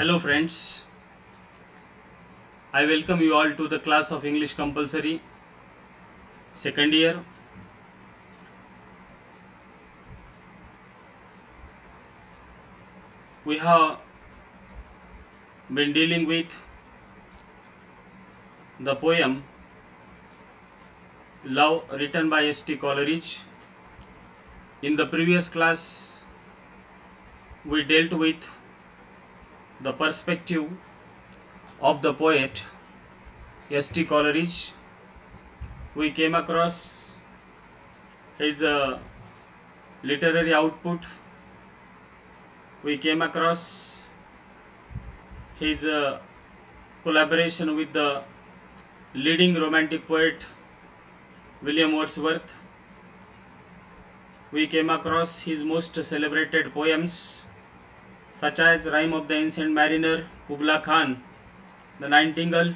Hello friends, I welcome you all to the class of English Compulsory second year. We have been dealing with the poem Love written by S.T. Coleridge. In the previous class, we dealt with the perspective of the poet S.T. Coleridge. We came across his literary output. We came across his collaboration with the leading romantic poet William Wordsworth. We came across his most celebrated poems such as Rime of the Ancient Mariner, Kubla Khan, The Nightingale.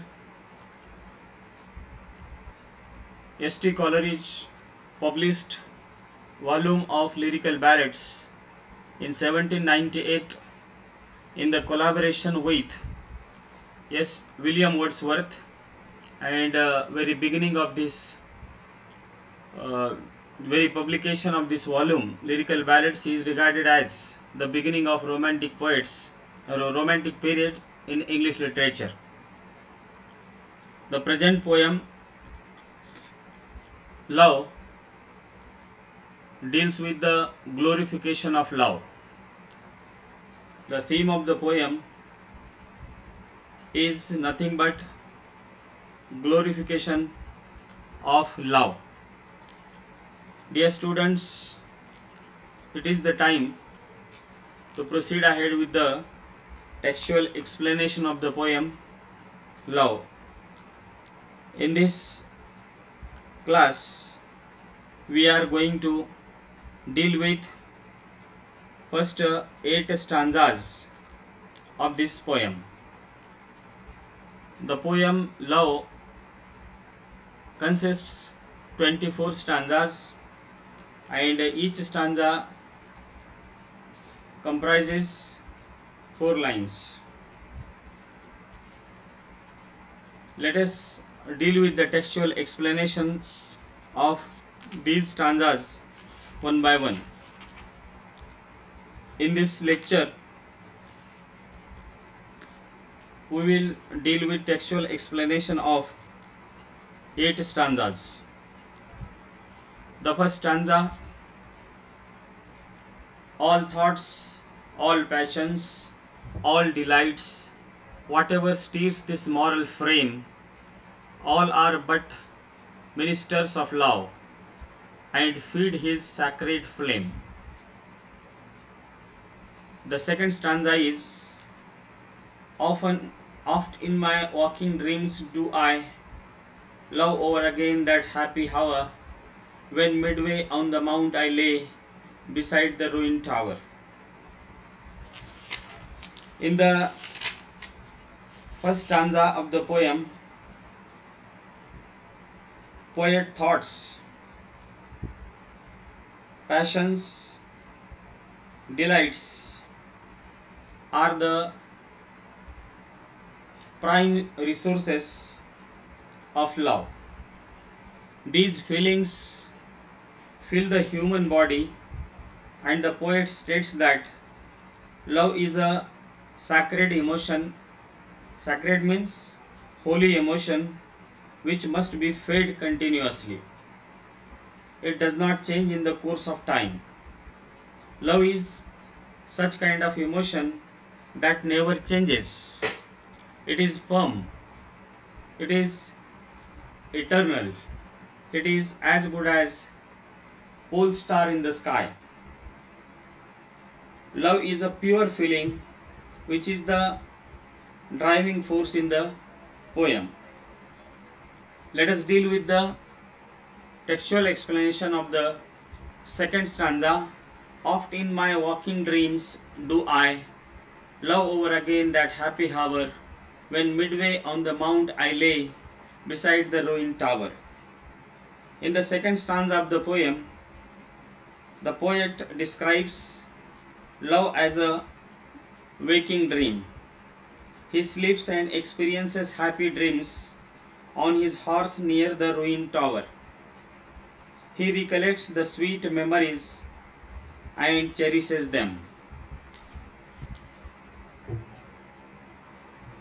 S.T. Coleridge published volume of lyrical ballads in 1798 in the collaboration with William Wordsworth, and very beginning of this uh, very publication of this volume, lyrical ballads, is regarded as the beginning of romantic poets or romantic period in English literature. The present poem Love deals with the glorification of love. The theme of the poem is nothing but glorification of love. Dear students, it is the time to proceed ahead with the textual explanation of the poem Love. In this class, we are going to deal with first 8 stanzas of this poem. The poem Love consists 24 stanzas, and each stanza comprises 4 lines. Let us deal with the textual explanation of these stanzas one by one. In this lecture, we will deal with textual explanation of 8 stanzas. The first stanza: all thoughts, all passions, all delights, whatever steers this moral frame, all are but ministers of love, and feed his sacred flame. The second stanza is: oft in my waking dreams do I love over again that happy hour, when midway on the mount I lay beside the ruined tower. In the first stanza of the poem, poet thoughts, passions, delights are the prime resources of love. These feelings fill the human body, and the poet states that love is a sacred emotion. Sacred means holy emotion, which must be fed continuously. It does not change in the course of time. Love is such kind of emotion that never changes. It is firm. It is eternal. It is as good as pole star in the sky. Love is a pure feeling, which is the driving force in the poem. Let us deal with the textual explanation of the second stanza. Oft in my waking dreams do I love over again that happy hour, when midway on the mount I lay beside the ruined tower. In the second stanza of the poem, the poet describes love as a waking dream. He sleeps and experiences happy dreams on his horse near the ruined tower. He recollects the sweet memories and cherishes them.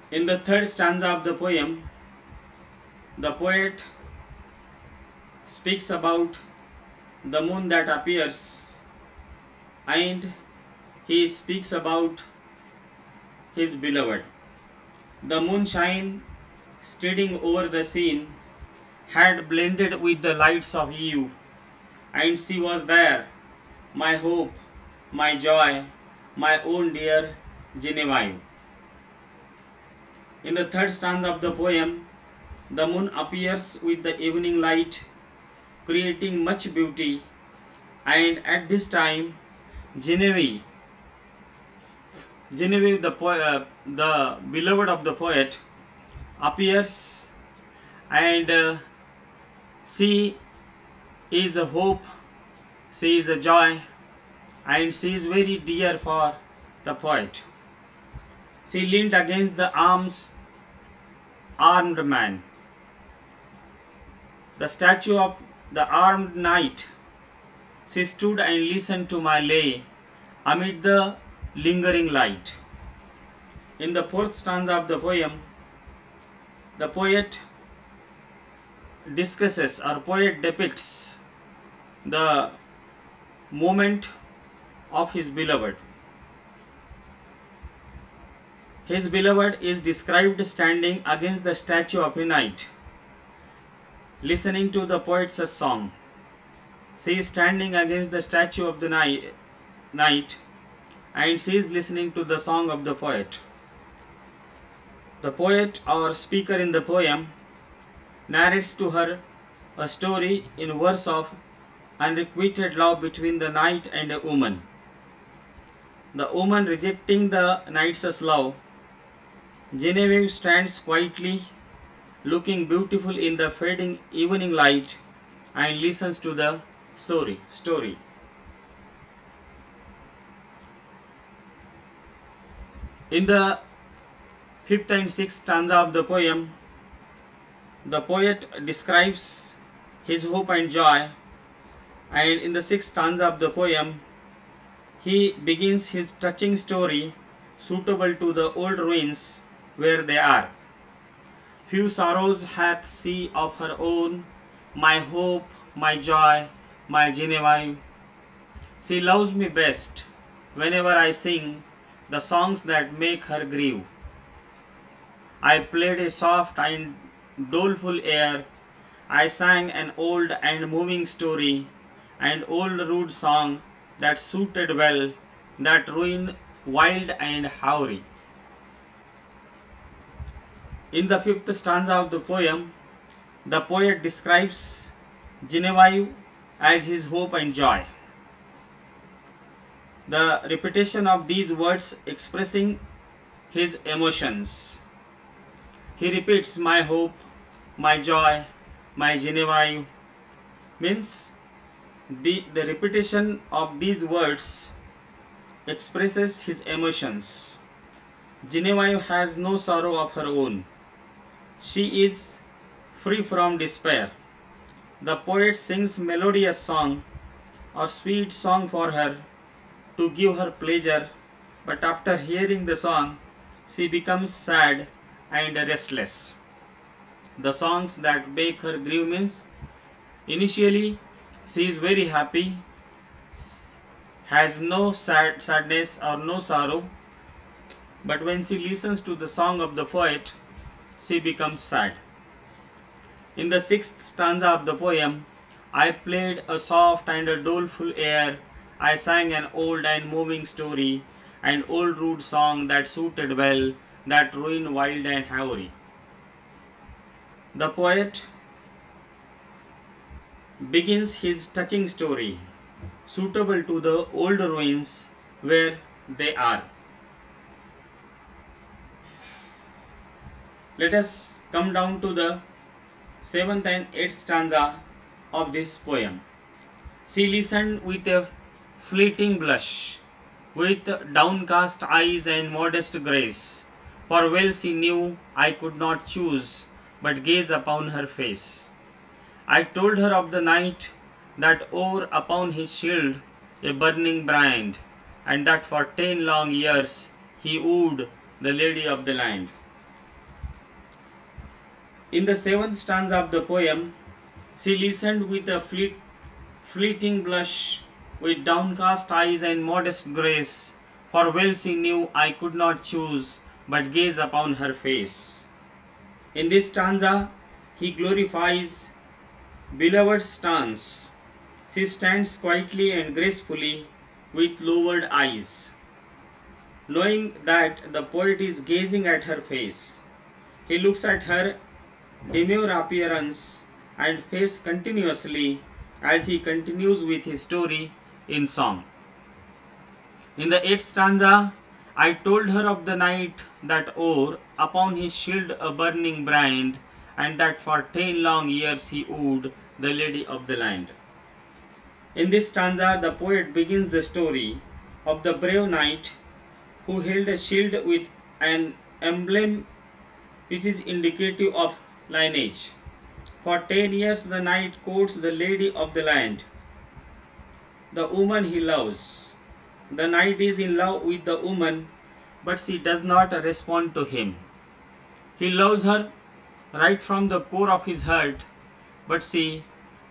In the third stanza of the poem, the poet speaks about the moon that appears, and he speaks about his beloved. The moonshine stealing over the scene had blended with the lights of eve, and she was there, my hope, my joy, my own dear Genevieve. In the third stanza of the poem, the moon appears with the evening light, creating much beauty, and at this time, Genevieve, the beloved of the poet, appears, and she is a hope, she is a joy, and she is very dear for the poet. She leaned against the armed man, the statue of the armed knight. She stood and listened to my lay amid the lingering light. In the fourth stanza of the poem, the poet depicts the moment of his beloved. His beloved is described standing against the statue of a knight, listening to the poet's song. She is standing against the statue of the knight, and she is listening to the song of the poet. The poet or speaker in the poem narrates to her a story in verse of unrequited love between the knight and a woman. The woman rejecting the knight's love, Genevieve stands quietly, looking beautiful in the fading evening light, and listens to the story. In the fifth and sixth stanza of the poem, the poet describes his hope and joy, and in the sixth stanza of the poem, he begins his touching story suitable to the old ruins where they are. Few sorrows hath she of her own, my hope, my joy, my Genevieve. She loves me best whenever I sing the songs that make her grieve. I played a soft and doleful air, I sang an old and moving story, an old rude song that suited well that ruin wild and hoary. In the fifth stanza of the poem, the poet describes Genevieve as his hope and joy. The repetition of these words expressing his emotions. He repeats my hope, my joy, my Genevieve, means the repetition of these words expresses his emotions. Genevieve has no sorrow of her own. She is free from despair. The poet sings melodious song or sweet song for her to give her pleasure, but after hearing the song, she becomes sad and restless. The songs that make her grieve means initially she is very happy, has no sadness or no sorrow, but when she listens to the song of the poet, she becomes sad. In the sixth stanza of the poem, I played a soft and a doleful air, I sang an old and moving story, an old rude song that suited well, that ruin wild and hoary. The poet begins his touching story, suitable to the old ruins where they are. Let us come down to the seventh and eighth stanza of this poem. She listened with a fleeting blush, with downcast eyes and modest grace, for well she knew I could not choose but gaze upon her face. I told her of the night that o'er upon his shield a burning brand, and that for 10 long years he wooed the lady of the land. In the seventh stanza of the poem, she listened with a fleeting blush, with downcast eyes and modest grace, for well she knew I could not choose but gaze upon her face. In this stanza, he glorifies beloved's stance. She stands quietly and gracefully with lowered eyes, knowing that the poet is gazing at her face. He looks at her demure appearance and face continuously as he continues with his story in song. In the eighth stanza, I told her of the night that o'er upon his shield a burning brand, and that for 10 long years he wooed the lady of the land. In this stanza, the poet begins the story of the brave knight who held a shield with an emblem which is indicative of lineage. For 10 years, the knight courts the lady of the land, the woman he loves. The knight is in love with the woman, but she does not respond to him. He loves her right from the core of his heart, but she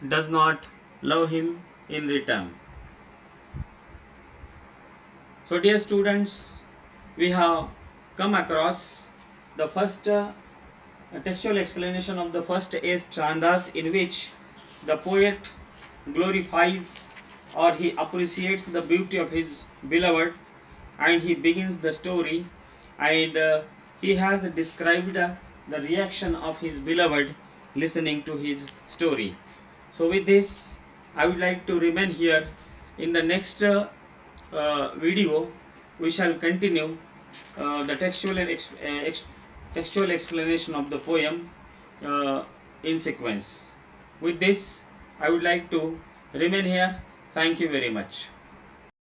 does not love him in return. So, dear students, we have come across the first textual explanation of the first 8 stanzas, in which the poet glorifies or he appreciates the beauty of his beloved, and he begins the story, and he has described the reaction of his beloved listening to his story. So with this, I would like to remain here. In the next video, we shall continue the textual explanation of the poem in sequence. With this, I would like to remain here. Thank you very much.